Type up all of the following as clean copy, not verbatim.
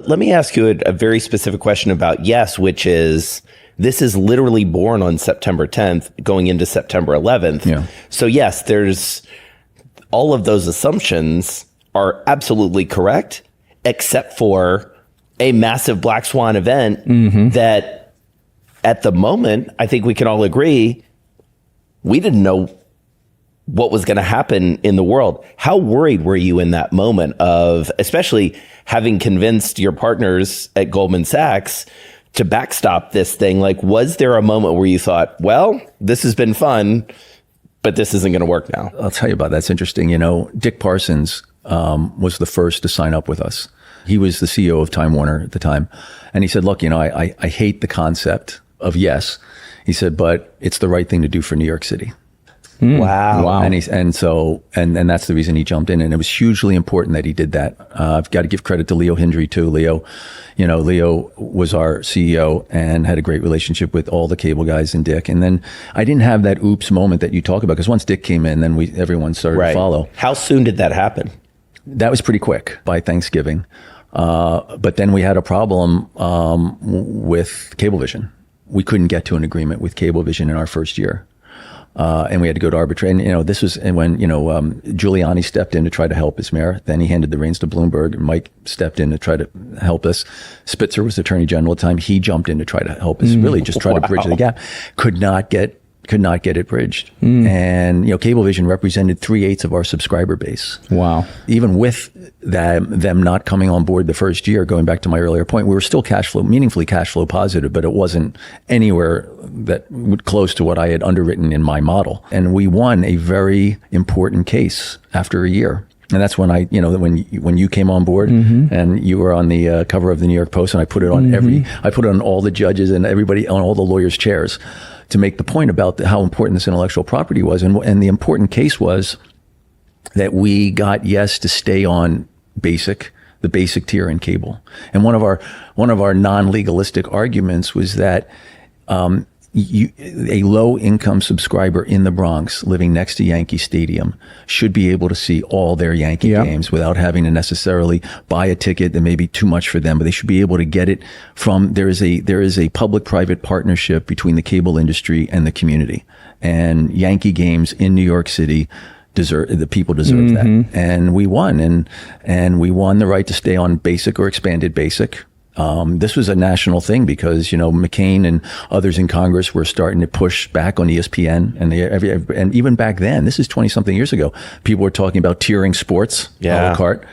Let me ask you a very specific question about Yes, which is, this is literally born on September 10th, going into September 11th. Yeah. So yes, there's all of those assumptions are absolutely correct, except for a massive black swan event that at the moment, I think we can all agree, we didn't know what was going to happen in the world. How worried were you in that moment of, especially having convinced your partners at Goldman Sachs to backstop this thing? Like, was there a moment where you thought, well, this has been fun, but this isn't going to work now? I'll tell you about that. That's interesting. You know, Dick Parsons was the first to sign up with us. He was the CEO of Time Warner at the time. And he said, look, you know, I hate the concept of Yes. He said, but it's the right thing to do for New York City. Wow. And and that's the reason he jumped in. And it was hugely important that he did that. I've got to give credit to Leo Hendry too. Leo was our CEO and had a great relationship with all the cable guys and Dick. And then I didn't have that oops moment that you talk about, because once Dick came in, then everyone started to follow. How soon did that happen? That was pretty quick, by Thanksgiving. But then we had a problem with Cablevision. We couldn't get to an agreement with Cablevision in our first year. And we had to go to arbitration. And, you know, this was when, Giuliani stepped in to try to help as mayor. Then he handed the reins to Bloomberg, and Mike stepped in to try to help us. Spitzer was Attorney General at the time. He jumped in to try to help us, really just try to bridge the gap. Could not get it bridged. And, Cablevision represented 3/8 of our subscriber base. Wow. Even with them not coming on board the first year, going back to my earlier point, we were still meaningfully cash flow positive, but it wasn't anywhere that close to what I had underwritten in my model. And we won a very important case after a year. And that's when when you came on board and you were on the cover of the New York Post, and I put it on I put it on all the judges and everybody, on all the lawyers' chairs, to make the point about how important this intellectual property was. And the important case was that we got Yes to stay on the basic tier in cable. And one of our non-legalistic arguments was that a low-income subscriber in the Bronx living next to Yankee Stadium should be able to see all their Yankee games without having to necessarily buy a ticket that may be too much for them, but they should be able to get it from, there is a public-private partnership between the cable industry and the community. And Yankee games in New York City, the people deserve that. And we won, and we won the right to stay on basic or expanded basic. This was a national thing because, McCain and others in Congress were starting to push back on ESPN. And even back then, this is 20 something years ago, people were talking about tiering sports, a la carte.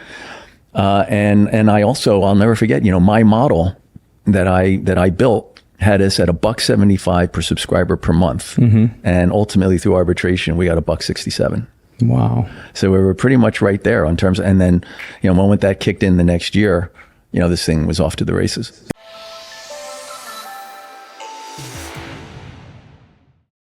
And I also, I'll never forget, my model that I built had us at $1.75 per subscriber per month. And ultimately through arbitration, we got $1.67. Wow. So we were pretty much right there on terms. And then, the moment that kicked in the next year, this thing was off to the races.